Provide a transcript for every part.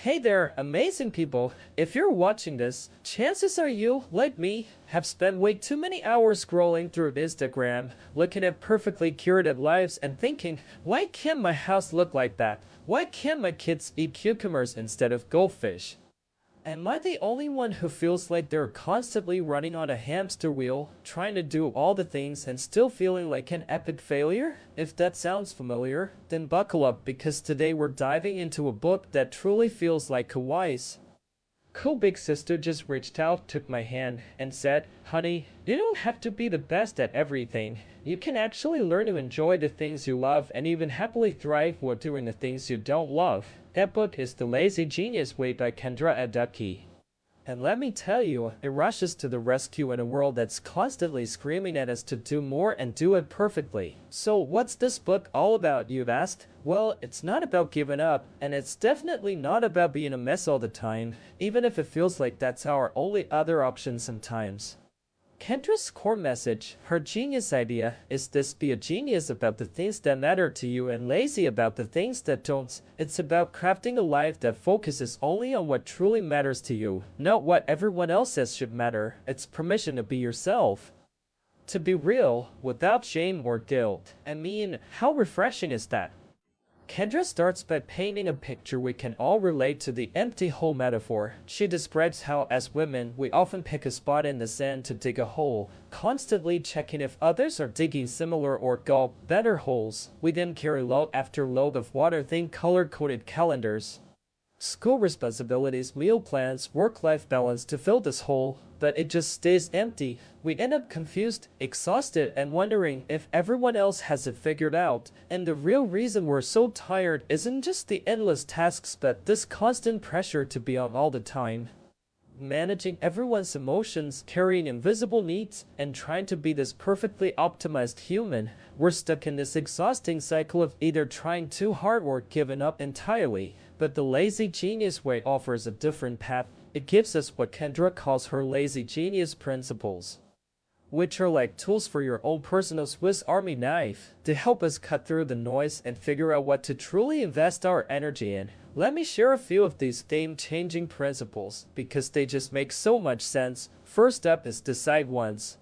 Hey there, amazing people. If you're watching this, chances are you, like me, have spent way too many hours scrolling through Instagram, looking at perfectly curated lives and thinking, why can't my house look like that? Why can't my kids eat cucumbers instead of goldfish? Am I the only one who feels like they're constantly running on a hamster wheel, trying to do all the things and still feeling like an epic failure? If that sounds familiar, then buckle up because today we're diving into a book that truly feels like Kawaii's. Cool big sister just reached out, took my hand, and said, "Honey, you don't have to be the best at everything. You can actually learn to enjoy the things you love and even happily thrive while doing the things you don't love." That book is The Lazy Genius Way by Kendra Adaki. And let me tell you, it rushes to the rescue in a world that's constantly screaming at us to do more and do it perfectly. So what's this book all about, you've asked? Well, it's not about giving up, and it's definitely not about being a mess all the time, even if it feels like that's our only other option sometimes. Kendra's core message, her genius idea, is this: be a genius about the things that matter to you and lazy about the things that don't. It's about crafting a life that focuses only on what truly matters to you, not what everyone else says should matter. It's permission to be yourself. To be real, without shame or guilt. I mean, how refreshing is that? Kendra starts by painting a picture we can all relate to: the empty hole metaphor. She describes how, as women, we often pick a spot in the sand to dig a hole, constantly checking if others are digging similar or gulp better holes. We then carry load after load of water, think color-coded calendars, school responsibilities, meal plans, work-life balance to fill this hole, but it just stays empty. We end up confused, exhausted, and wondering if everyone else has it figured out. And the real reason we're so tired isn't just the endless tasks, but this constant pressure to be on all the time. Managing everyone's emotions, carrying invisible needs, and trying to be this perfectly optimized human. We're stuck in this exhausting cycle of either trying too hard or giving up entirely. But the Lazy Genius Way offers a different path. It gives us what Kendra calls her lazy genius principles, which are like tools for your own personal Swiss Army knife to help us cut through the noise and figure out what to truly invest our energy in. Let me share a few of these game-changing principles because they just make so much sense. First up is decide once.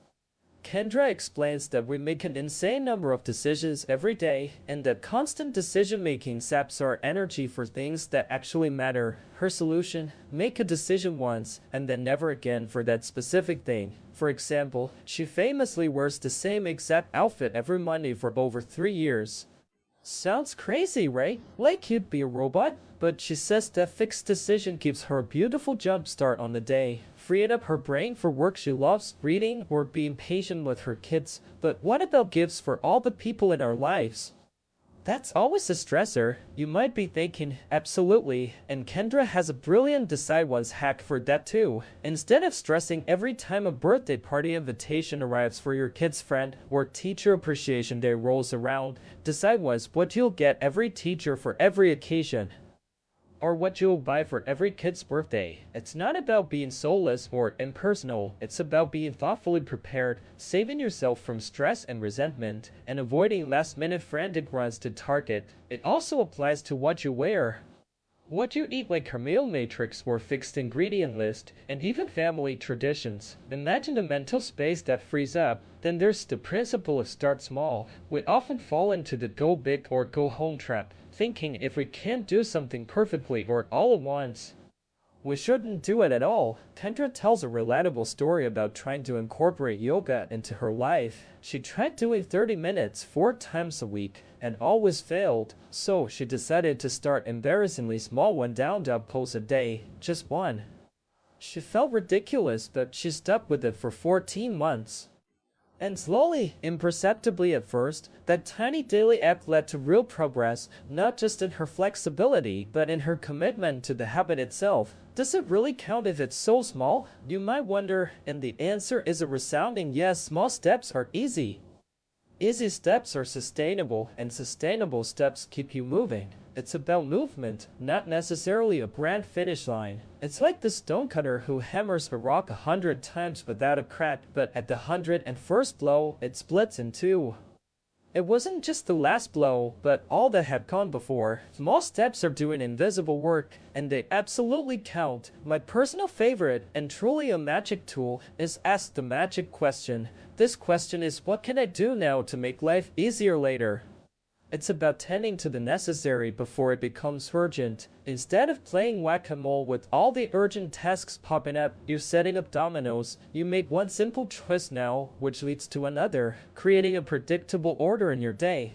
Kendra explains that we make an insane number of decisions every day, and that constant decision-making saps our energy for things that actually matter. Her solution: make a decision once, and then never again for that specific thing. For example, she famously wears the same exact outfit every Monday for over 3 years. Sounds crazy, right? Like you'd be a robot? But she says that fixed decision gives her a beautiful jump start on the day, freeing up her brain for work she loves, reading, or being patient with her kids. But what about gifts for all the people in our lives? That's always a stressor. You might be thinking, absolutely, and Kendra has a brilliant decide once hack for that too. Instead of stressing every time a birthday party invitation arrives for your kid's friend or teacher appreciation day rolls around, decide once what you'll get every teacher for every occasion, or what you'll buy for every kid's birthday. It's not about being soulless or impersonal, it's about being thoughtfully prepared, saving yourself from stress and resentment, and avoiding last-minute frantic runs to Target. It also applies to what you wear, what you eat, like her meal matrix or fixed ingredient list, and even family traditions. Imagine a mental space that frees up. Then there's the principle of start small. We often fall into the go big or go home trap, thinking if we can't do something perfectly or all at once, we shouldn't do it at all. Kendra tells a relatable story about trying to incorporate yoga into her life. She tried doing 30 minutes 4 times a week and always failed, so she decided to start embarrassingly small, 1 down dog pose a day, just one. She felt ridiculous, but she stuck with it for 14 months. And slowly, imperceptibly at first, that tiny daily act led to real progress, not just in her flexibility, but in her commitment to the habit itself. Does it really count if it's so small? You might wonder, and the answer is a resounding yes. Small steps are easy. Easy steps are sustainable, and sustainable steps keep you moving. It's about movement, not necessarily a grand finish line. It's like the stonecutter who hammers a rock 100 times without a crack, but at the 101st blow, it splits in two. It wasn't just the last blow, but all that had gone before. Small steps are doing invisible work, and they absolutely count. My personal favorite, and truly a magic tool, is Ask the Magic Question. This question is, what can I do now to make life easier later? It's about tending to the necessary before it becomes urgent. Instead of playing whack-a-mole with all the urgent tasks popping up, you're setting up dominoes. You make one simple choice now, which leads to another, creating a predictable order in your day.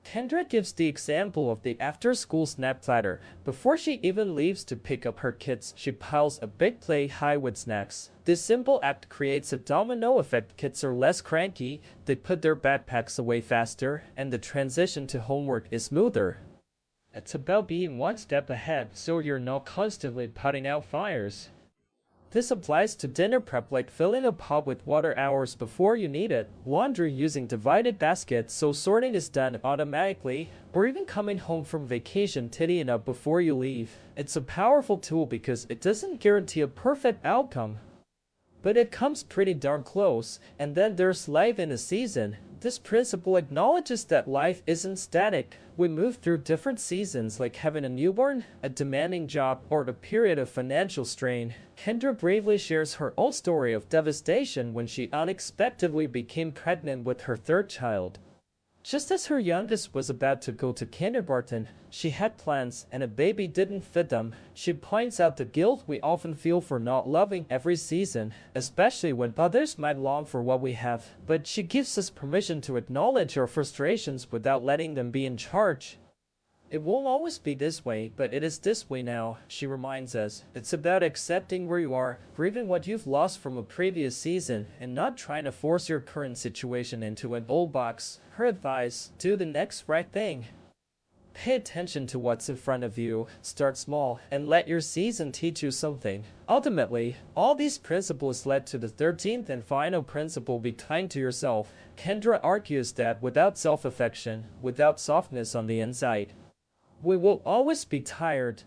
Kendra gives the example of the after-school snack platter. Before she even leaves to pick up her kids, she piles a big plate high with snacks. This simple act creates a domino effect. Kids are less cranky, they put their backpacks away faster, and the transition to homework is smoother. It's about being one step ahead so you're not constantly putting out fires. This applies to dinner prep, like filling a pot with water hours before you need it, laundry using divided baskets so sorting is done automatically, or even coming home from vacation tidying up before you leave. It's a powerful tool because it doesn't guarantee a perfect outcome, but it comes pretty darn close. And then there's life in a season. This principle acknowledges that life isn't static. We move through different seasons, like having a newborn, a demanding job, or a period of financial strain. Kendra bravely shares her own story of devastation when she unexpectedly became pregnant with her third child. Just as her youngest was about to go to kindergarten, she had plans and a baby didn't fit them. She points out the guilt we often feel for not loving every season, especially when others might long for what we have. But she gives us permission to acknowledge our frustrations without letting them be in charge. It won't always be this way, but it is this way now, she reminds us. It's about accepting where you are, grieving what you've lost from a previous season, and not trying to force your current situation into an old box. Her advice: do the next right thing. Pay attention to what's in front of you, start small, and let your season teach you something. Ultimately, all these principles led to the 13th and final principle: be kind to yourself. Kendra argues that without self-affection, without softness on the inside, we will always be tired.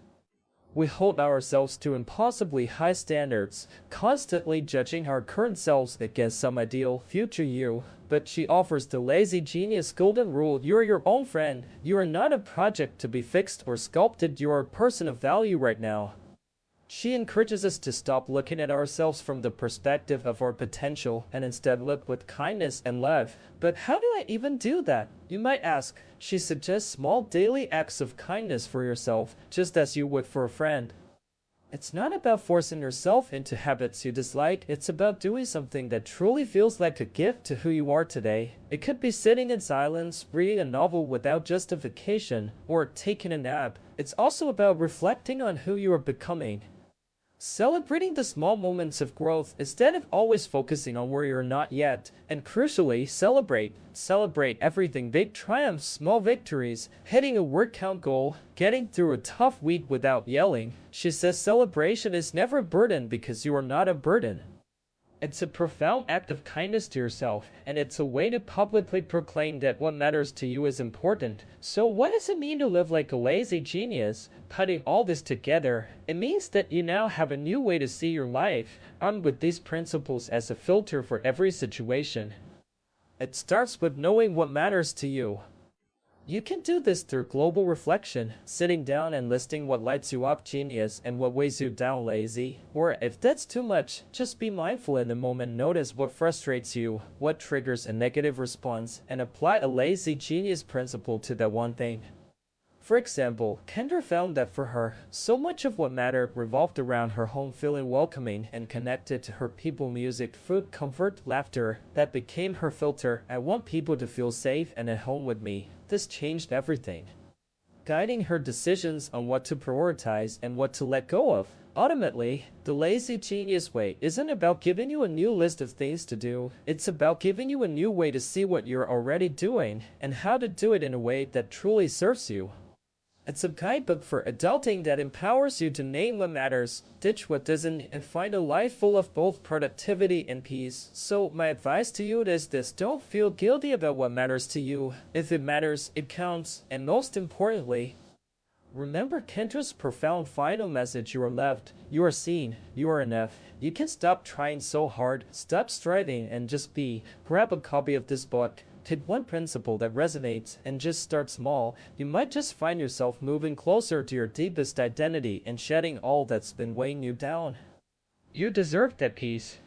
We hold ourselves to impossibly high standards, constantly judging our current selves against some ideal future you. But she offers the lazy genius golden rule: you're your own friend. You are not a project to be fixed or sculpted. You are a person of value right now. She encourages us to stop looking at ourselves from the perspective of our potential and instead look with kindness and love. But how do I even do that, you might ask? She suggests small daily acts of kindness for yourself, just as you would for a friend. It's not about forcing yourself into habits you dislike. It's about doing something that truly feels like a gift to who you are today. It could be sitting in silence, reading a novel without justification, or taking a nap. It's also about reflecting on who you are becoming, celebrating the small moments of growth instead of always focusing on where you're not yet. And crucially, celebrate everything: big triumphs, small victories, hitting a word count goal, getting through a tough week without yelling. She says celebration is never a burden because you are not a burden. It's a profound act of kindness to yourself, and it's a way to publicly proclaim that what matters to you is important. So what does it mean to live like a lazy genius? Putting all this together, it means that you now have a new way to see your life, armed with these principles as a filter for every situation. It starts with knowing what matters to you. You can do this through global reflection, sitting down and listing what lights you up, genius, and what weighs you down, lazy. Or if that's too much, just be mindful in the moment. Notice what frustrates you, what triggers a negative response, and apply a lazy genius principle to that one thing. For example, Kendra found that for her, so much of what mattered revolved around her home feeling welcoming and connected to her people: music, food, comfort, laughter. That became her filter. I want people to feel safe and at home with me. This changed everything, guiding her decisions on what to prioritize and what to let go of. Ultimately, the lazy genius way isn't about giving you a new list of things to do. It's about giving you a new way to see what you're already doing and how to do it in a way that truly serves you. It's a guidebook for adulting that empowers you to name what matters, ditch what doesn't, and find a life full of both productivity and peace. So my advice to you is this: don't feel guilty about what matters to you. If it matters, it counts. And most importantly, remember Kendra's profound final message: you are loved, you are seen, you are enough. You can stop trying so hard, stop striving, and just be. Grab a copy of this book, Take one principle that resonates and just start small. You might just find yourself moving closer to your deepest identity and shedding all that's been weighing you down. You deserve that peace.